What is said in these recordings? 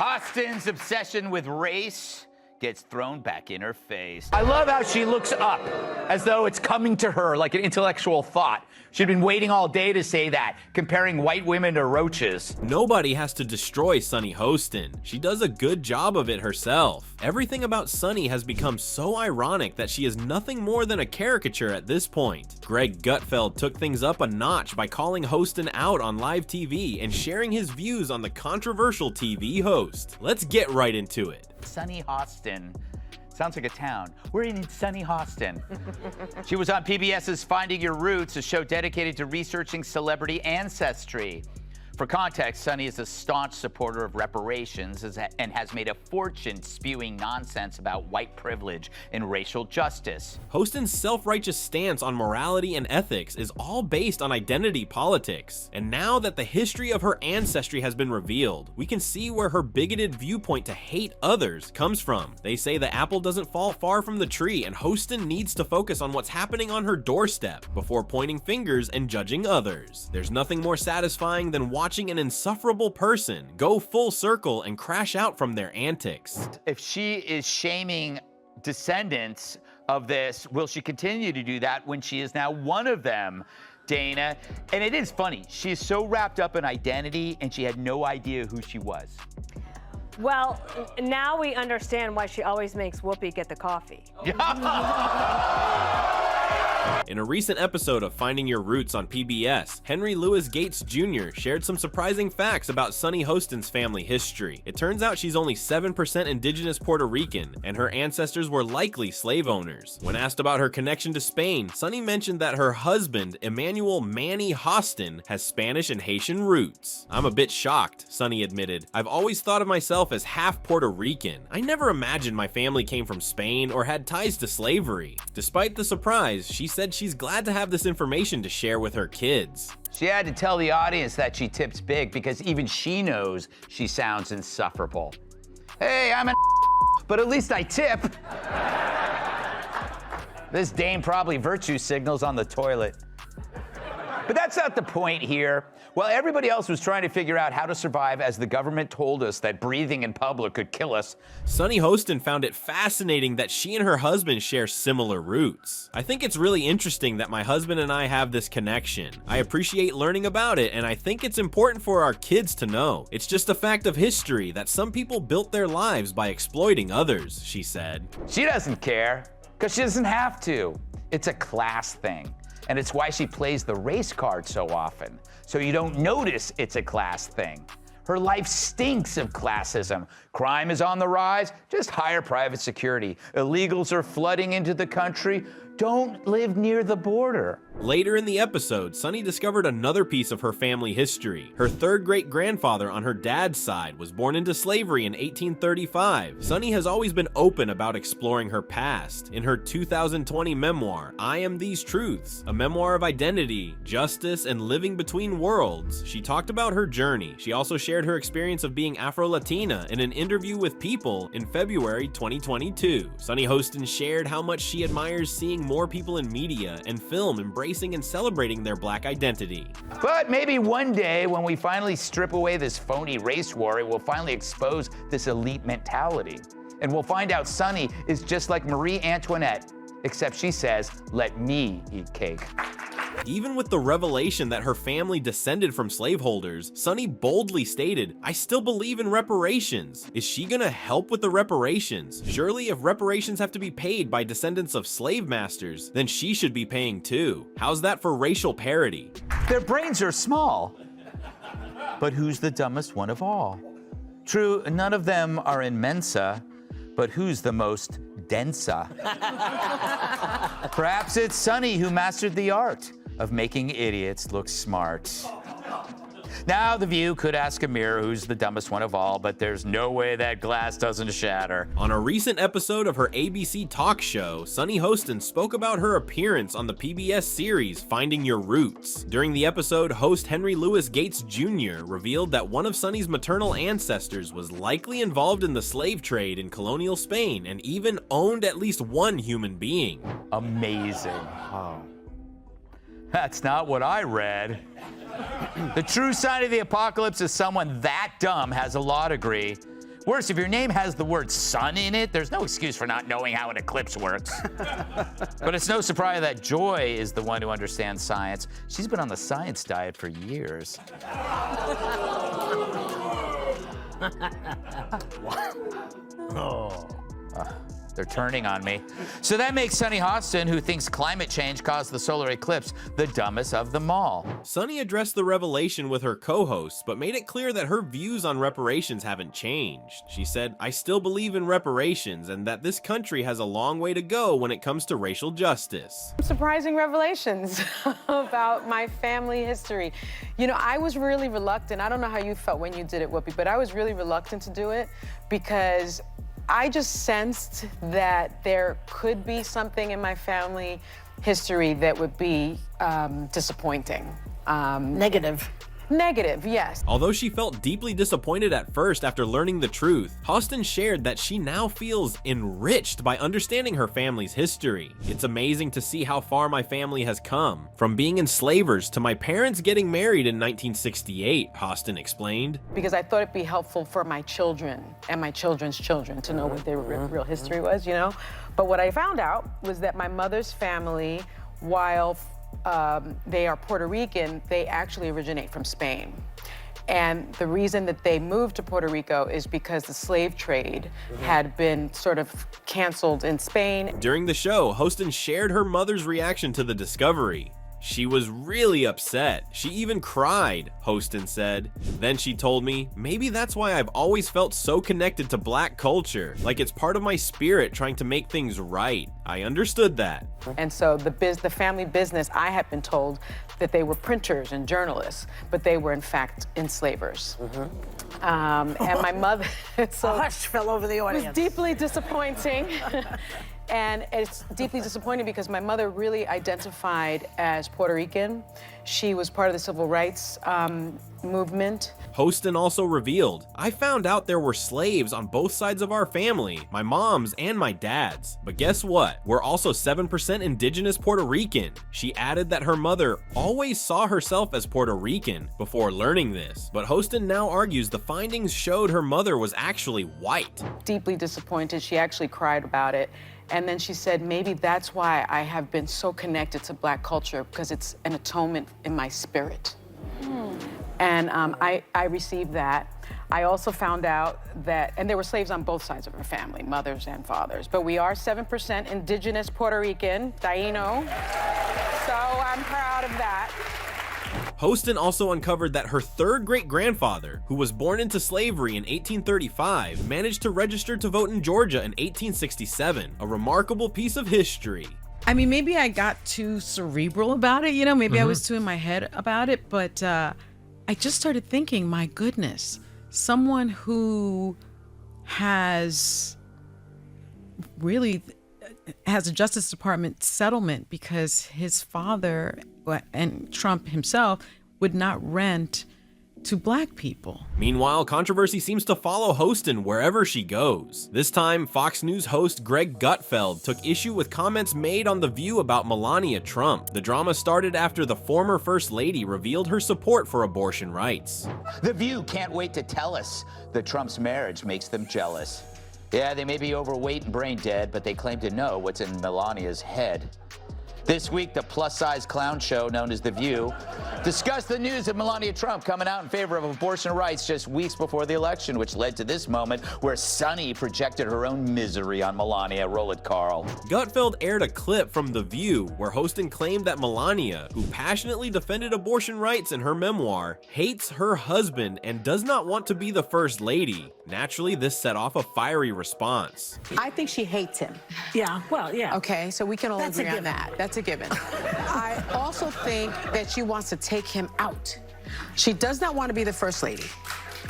Hostin's obsession with race gets thrown back in her face. I love how she looks up as though it's coming to her like an intellectual thought. She'd been waiting all day to say that, comparing white women to roaches. Nobody has to destroy Sunny Hostin. She does a good job of it herself. Everything about Sunny has become so ironic that she is nothing more than a caricature at this point. Greg Gutfeld took things up a notch by calling Hostin out on live TV and sharing his views on the controversial TV host. Let's get right into it. Sunny Hostin. Sounds like a town. We're in sunny Hostin. She was on PBS's Finding Your Roots, a show dedicated to researching celebrity ancestry. For context, Sunny is a staunch supporter of reparations and has made a fortune spewing nonsense about white privilege and racial justice. Hostin's self-righteous stance on morality and ethics is all based on identity politics. And now that the history of her ancestry has been revealed, we can see where her bigoted viewpoint to hate others comes from. They say the apple doesn't fall far from the tree, and Hostin needs to focus on what's happening on her doorstep before pointing fingers and judging others. There's nothing more satisfying than watching an insufferable person go full circle and crash out from their antics. If she is shaming descendants of this, will she continue to do that when she is now one of them, Dana? And it is funny, she's so wrapped up in identity and she had no idea who she was. Well, now we understand why she always makes Whoopi get the coffee. In a recent episode of Finding Your Roots on PBS, Henry Louis Gates Jr. shared some surprising facts about Sunny Hostin's family history. It turns out she's only 7% indigenous Puerto Rican, and her ancestors were likely slave owners. When asked about her connection to Spain, Sunny mentioned that her husband, Emmanuel Manny Hostin, has Spanish and Haitian roots. "I'm a bit shocked," Sunny admitted. "I've always thought of myself as half Puerto Rican. I never imagined my family came from Spain or had ties to slavery." Despite the surprise, she said she's glad to have this information to share with her kids. She had to tell the audience that she tips big because even she knows she sounds insufferable. Hey, I'm an but at least I tip. This dame probably virtue signals on the toilet. But that's not the point here. While everybody else was trying to figure out how to survive as the government told us that breathing in public could kill us, Sunny Hostin found it fascinating that she and her husband share similar roots. "I think it's really interesting that my husband and I have this connection. I appreciate learning about it, and I think it's important for our kids to know. It's just a fact of history that some people built their lives by exploiting others," she said. she doesn't care because she doesn't have to. It's a class thing. And it's why she plays the race card so often, so you don't notice it's a class thing. Her life stinks of classism. Crime is on the rise, just hire private security. Illegals are flooding into the country. Don't live near the border. Later in the episode, Sunny discovered another piece of her family history. Her third great-grandfather on her dad's side was born into slavery in 1835. Sunny has always been open about exploring her past. In her 2020 memoir, I Am These Truths, a memoir of identity, justice, and living between worlds, she talked about her journey. She also shared her experience of being Afro-Latina in an interview with People in February 2022. Sunny Hostin shared how much she admires seeing more people in media and film embracing and celebrating their Black identity. But maybe one day when we finally strip away this phony race war, it will finally expose this elite mentality. And we'll find out Sunny is just like Marie Antoinette, except she says, "Let me eat cake." Even with the revelation that her family descended from slaveholders, Sunny boldly stated, "I still believe in reparations." Is she gonna help with the reparations? Surely if reparations have to be paid by descendants of slave masters, then she should be paying too. How's that for racial parity? Their brains are small. But who's the dumbest one of all? True, none of them are in Mensa, but who's the most densa? Perhaps it's Sunny who mastered the art of making idiots look smart. Now, The View could ask a mirror who's the dumbest one of all, but there's no way that glass doesn't shatter. On a recent episode of her ABC talk show, Sunny Hostin spoke about her appearance on the PBS series Finding Your Roots. During the episode, host Henry Louis Gates Jr. revealed that one of Sunny's maternal ancestors was likely involved in the slave trade in colonial Spain and even owned at least one human being. Amazing. Oh. That's not what I read. The true sign of the apocalypse is someone that dumb has a law degree. Worse, if your name has the word sun in it, there's no excuse for not knowing how an eclipse works. But it's no surprise that Joy is the one who understands science. She's been on the science diet for years. They're turning on me. So that makes Sunny Hostin, who thinks climate change caused the solar eclipse, the dumbest of them all. Sunny addressed the revelation with her co-hosts, but made it clear that her views on reparations haven't changed. She said, "I still believe in reparations and that this country has a long way to go when it comes to racial justice." Surprising revelations about my family history. You know, I was really reluctant. I don't know how you felt when you did it, Whoopi, but I was really reluctant to do it because I just sensed that there could be something in my family history that would be disappointing. Negative. Negative, yes. Although she felt deeply disappointed at first after learning the truth, Hostin shared that she now feels enriched by understanding her family's history. "It's amazing to see how far my family has come, from being enslavers to my parents getting married in 1968, Hostin explained. Because I thought it'd be helpful for my children and my children's children to know what their real history was, you know? But what I found out was that my mother's family, while they are Puerto Rican, they actually originate from Spain. And the reason that they moved to Puerto Rico is because the slave trade had been sort of canceled in Spain. During the show, Hostin shared her mother's reaction to the discovery. "She was really upset. She even cried," Hostin said. Then she told me, "Maybe that's why I've always felt so connected to Black culture, like it's part of my spirit trying to make things right. I understood that." And so the family business, I had been told that they were printers and journalists, but they were in fact enslavers. And my mother, so A hush fell over the it audience. was deeply disappointing. And it's deeply disappointing because my mother really identified as Puerto Rican. She was part of the civil rights movement. Hostin also revealed, "I found out there were slaves on both sides of our family, my mom's and my dad's. But guess what? We're also 7% indigenous Puerto Rican." She added that her mother always saw herself as Puerto Rican before learning this, but Hostin now argues the findings showed her mother was actually white. Deeply disappointed. She actually cried about it. And then she said, maybe that's why I have been so connected to Black culture, because it's an atonement in my spirit. And I received that. I also found out that, and there were slaves on both sides of her family, mothers and fathers, but we are 7% indigenous Puerto Rican, Taino, so I'm proud of that. Hostin also uncovered that her third great-grandfather, who was born into slavery in 1835, managed to register to vote in Georgia in 1867, a remarkable piece of history. I mean, maybe I got too cerebral about it, you know, maybe I was too in my head about it, but I just started thinking, my goodness, someone who has really has a Justice Department settlement because his father and Trump himself would not rent to Black people. Meanwhile, controversy seems to follow Hostin wherever she goes. This time, Fox News host Greg Gutfeld took issue with comments made on The View about Melania Trump. The drama started after the former First Lady revealed her support for abortion rights. The View can't wait to tell us that Trump's marriage makes them jealous. Yeah, they may be overweight and brain dead, but they claim to know what's in Melania's head. This week, the plus-size clown show known as The View discussed the news of Melania Trump coming out in favor of abortion rights just weeks before the election, which led to this moment where Sunny projected her own misery on Melania. Roll it, Carl. Gutfeld aired a clip from The View where Hostin claimed that Melania, who passionately defended abortion rights in her memoir, hates her husband and does not want to be the First Lady. Naturally, this set off a fiery response. I think she hates him. Yeah, well, yeah. Okay, so we can all That's a agree on given. that. That's a given. I also think that she wants to take him out. She does not want to be the First Lady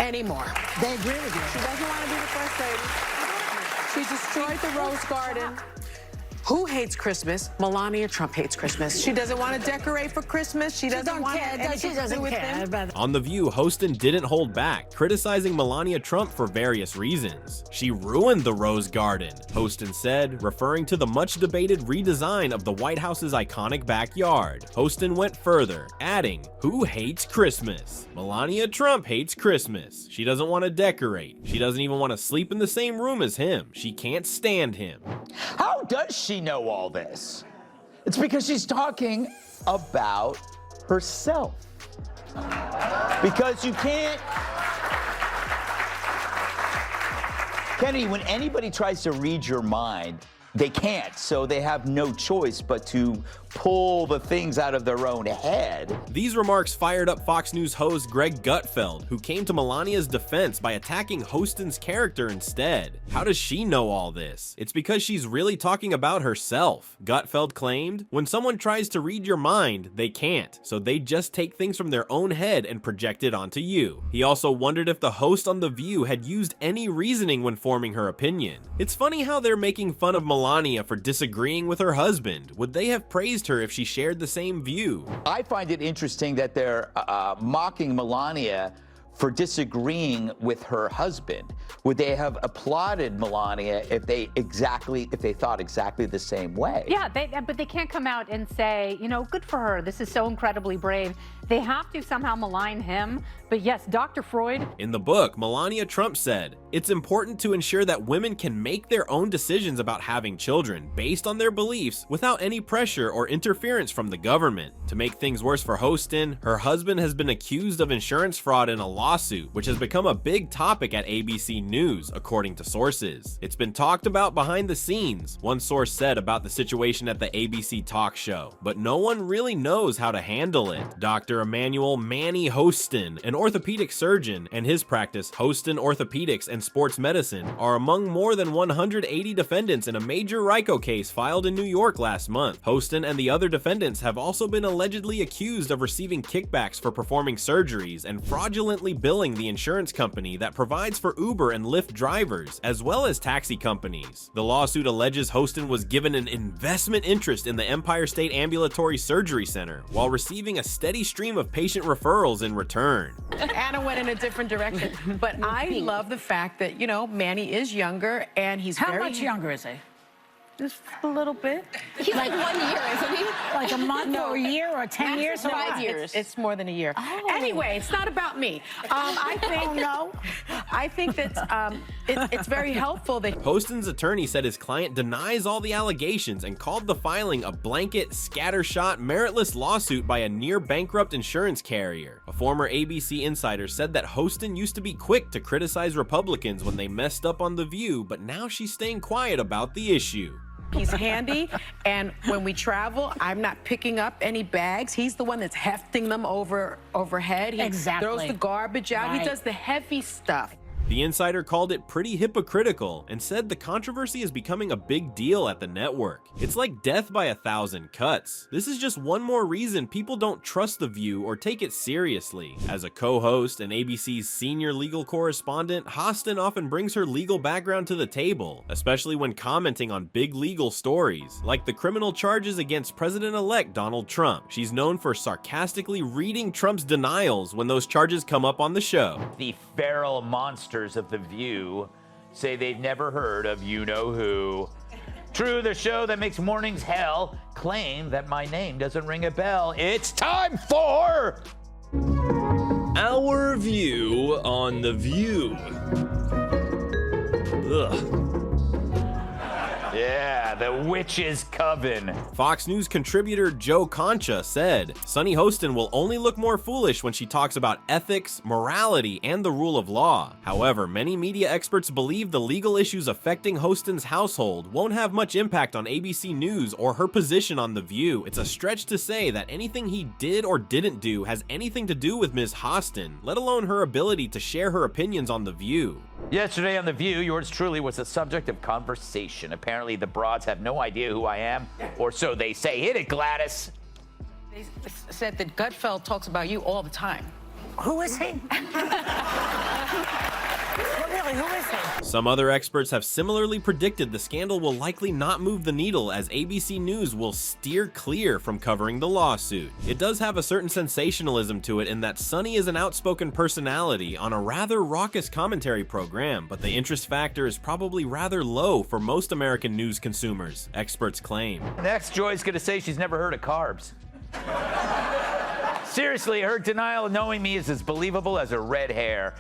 anymore. They agree with you. She doesn't want to be the First Lady. She destroyed the Rose Garden. Who hates Christmas? Melania Trump hates Christmas. She doesn't want to decorate for Christmas. She doesn't don't want care. anything She to doesn't do with care. them. On The View, Hostin didn't hold back, criticizing Melania Trump for various reasons. She ruined the Rose Garden, Hostin said, referring to the much-debated redesign of the White House's iconic backyard. Hostin went further, adding, "Who hates Christmas? Melania Trump hates Christmas. She doesn't want to decorate. She doesn't even want to sleep in the same room as him. She can't stand him." How does she know all this? It's because she's talking about herself. Because you can't... Kennedy, when anybody tries to read your mind, they can't, so they have no choice but to pull the things out of their own head. These remarks fired up Fox News host Greg Gutfeld, who came to Melania's defense by attacking Hostin's character instead. How does she know all this? It's because she's really talking about herself. Gutfeld claimed, "When someone tries to read your mind, they can't, so they just take things from their own head and project it onto you." He also wondered if the host on The View had used any reasoning when forming her opinion. It's funny how they're making fun of Melania for disagreeing with her husband. Would they have praised her if she shared the same view? I find it interesting that they're mocking Melania for disagreeing with her husband. Would they have applauded Melania if they thought exactly the same way? Yeah, but they can't come out and say, you know, good for her. This is so incredibly brave. They have to somehow malign him. But yes, Dr. Freud. In the book, Melania Trump said, "It's important to ensure that women can make their own decisions about having children based on their beliefs without any pressure or interference from the government." To make things worse for Hostin, her husband has been accused of insurance fraud in a lawsuit, which has become a big topic at ABC News, according to sources. It's been talked about behind the scenes, one source said about the situation at the ABC talk show, but no one really knows how to handle it. Dr. Emmanuel Manny Hostin, an orthopedic surgeon, and his practice, Hostin Orthopedics and Sports Medicine, are among more than 180 defendants in a major RICO case filed in New York last month. Hostin and the other defendants have also been allegedly accused of receiving kickbacks for performing surgeries and fraudulently billing the insurance company that provides for Uber and Lyft drivers, as well as taxi companies. The lawsuit alleges Hostin was given an investment interest in the Empire State Ambulatory Surgery Center while receiving a steady stream of patient referrals in return. Anna went in a different direction. But I love the fact that, you know, Manny is younger and he's How very... much younger is he? Just a little bit. He's like 1 year, isn't he? Like a month or a year or 10 years? No, or what? 5 years. It's more than a year. Oh. Anyway, it's not about me. I think no. I think that it's very helpful that Hostin's attorney said his client denies all the allegations and called the filing a blanket, scattershot, meritless lawsuit by a near-bankrupt insurance carrier. A former ABC insider said that Hostin used to be quick to criticize Republicans when they messed up on The View, but now she's staying quiet about the issue. he's handy, and when we travel, I'm not picking up any bags. He's the one that's hefting them overhead. He throws the garbage out. Right. He does the heavy stuff. The insider called it pretty hypocritical and said the controversy is becoming a big deal at the network. It's like death by 1,000 cuts. This is just one more reason people don't trust The View or take it seriously. As a co-host and ABC's senior legal correspondent, Hostin often brings her legal background to the table, especially when commenting on big legal stories, like the criminal charges against President-elect Donald Trump. She's known for sarcastically reading Trump's denials when those charges come up on the show. The feral monsters of The View say they've never heard of you-know-who. True, the show that makes mornings hell claim that my name doesn't ring a bell. It's time for... Our view on The View. Ugh. Yeah, the witch's coven. Fox News contributor Joe Concha said, Sunny Hostin will only look more foolish when she talks about ethics, morality, and the rule of law. However, many media experts believe the legal issues affecting Hostin's household won't have much impact on ABC News or her position on The View. It's a stretch to say that anything he did or didn't do has anything to do with Ms. Hostin, let alone her ability to share her opinions on The View. Yesterday on The View, yours truly was the subject of conversation. Apparently, the broads have no idea who I am, or so they say. Hit it, Gladys. They said that Gutfeld talks about you all the time. Who is he? Well, really, who is he? Some other experts have similarly predicted the scandal will likely not move the needle, as ABC News will steer clear from covering the lawsuit. It does have a certain sensationalism to it in that Sonny is an outspoken personality on a rather raucous commentary program, but the interest factor is probably rather low for most American news consumers, experts claim. Next, Joy's gonna say she's never heard of carbs. Seriously, her denial of knowing me is as believable as her red hair.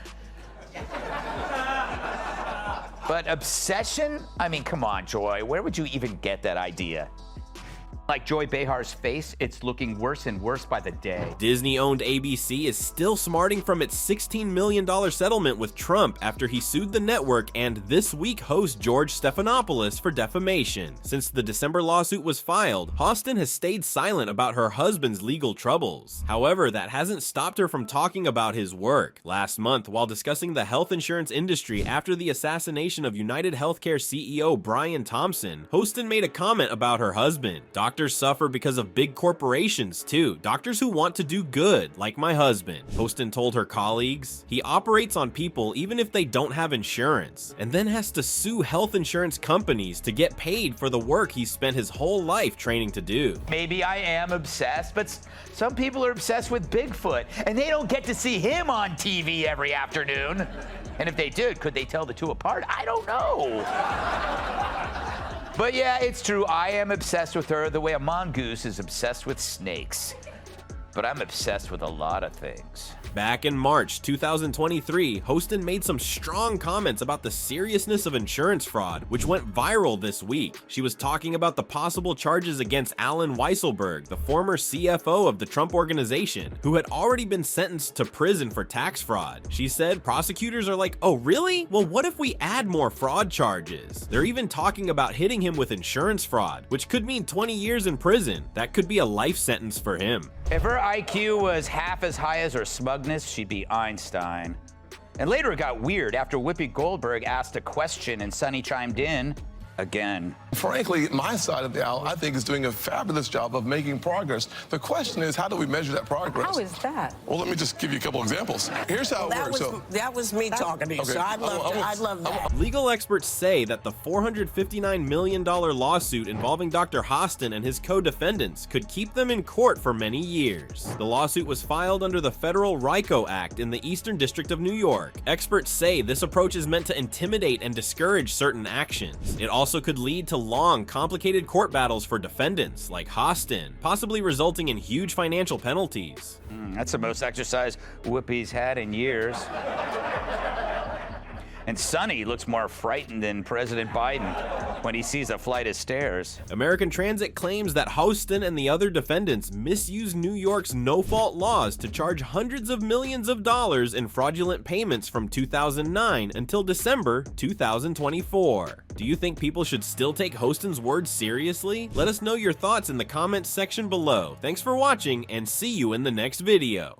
But obsession? I mean, come on, Joy. Where would you even get that idea? Like Joy Behar's face, it's looking worse and worse by the day. Disney-owned ABC is still smarting from its $16 million settlement with Trump after he sued the network and this week host George Stephanopoulos for defamation. Since the December lawsuit was filed, Hostin has stayed silent about her husband's legal troubles. However, that hasn't stopped her from talking about his work. Last month, while discussing the health insurance industry after the assassination of United Healthcare CEO Brian Thompson, Hostin made a comment about her husband. Doctors suffer because of big corporations too. Doctors who want to do good, like my husband. Hostin told her colleagues, he operates on people even if they don't have insurance, and then has to sue health insurance companies to get paid for the work he spent his whole life training to do. Maybe I am obsessed, but some people are obsessed with Bigfoot, and they don't get to see him on TV every afternoon. And if they did, could they tell the two apart? I don't know. But yeah, it's true, I am obsessed with her the way a mongoose is obsessed with snakes. But I'm obsessed with a lot of things. Back in March 2023, Hostin made some strong comments about the seriousness of insurance fraud, which went viral this week. She was talking about the possible charges against Alan Weisselberg, the former CFO of the Trump Organization, who had already been sentenced to prison for tax fraud. She said prosecutors are like, oh really? Well, what if we add more fraud charges? They're even talking about hitting him with insurance fraud, which could mean 20 years in prison. That could be a life sentence for him. If her IQ was half as high as her smugness, she'd be Einstein. And later it got weird after Whoopi Goldberg asked a question and Sonny chimed in again. Frankly, my side of the aisle, I think, is doing a fabulous job of making progress. The question is, how do we measure that progress? How is that? Well, let me just give you a couple examples. Here's how it works. That was me talking to you, okay. so I'd love that. Legal experts say that the $459 million lawsuit involving Dr. Hostin and his co-defendants could keep them in court for many years. The lawsuit was filed under the federal RICO Act in the Eastern District of New York. Experts say this approach is meant to intimidate and discourage certain actions. It also could lead to long, complicated court battles for defendants like Hostin, possibly resulting in huge financial penalties. That's the most exercise Whoopi's had in years. And Sonny looks more frightened than President Biden when he sees a flight of stairs. American Transit claims that Hostin and the other defendants misused New York's no-fault laws to charge hundreds of millions of dollars in fraudulent payments from 2009 until December 2024. Do you think people should still take Hostin's words seriously? Let us know your thoughts in the comments section below. Thanks for watching, and see you in the next video.